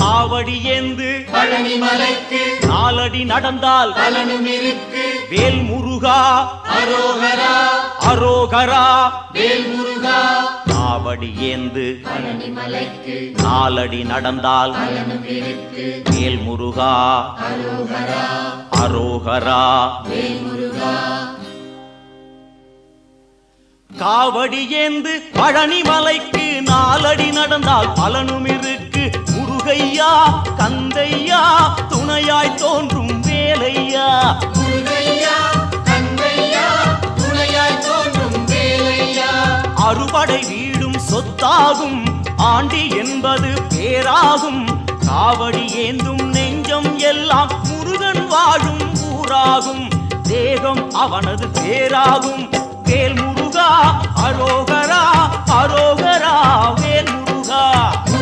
காவடி ஏந்து பழனி மலைக்கு நாலடி நடந்தால் பலனும் இருக்கு. வேல் முருகா அரோகரா அரோகரா வேல் முருகா. காவடி ஏந்து பழனி மலைக்கு நாலடி நடந்தால் பலனும் இருக்கு. வேல் முருகா அரோகரா அரோகரா வேல் முருகா. காவடி ஏந்து பழனி மலைக்கு நாலடி நடந்தால் பலனும் இருக்கு. முருகையா கந்தையா துணையாய் தோன்றும் வேலையா. முருகையா கந்தையா துணையாய் தோன்றும் வேலையா. அறுபடை வீடும் சொத்தாகும் ஆண்டி என்பது பேராகும். காவடி ஏந்தும் நெஞ்சம் எல்லாம் முருகன் வாழும் ஊராகும். தேகம் அவனது பேராகும். வேல் முருகா அரோகரா அரோகரா வேல் முருகா.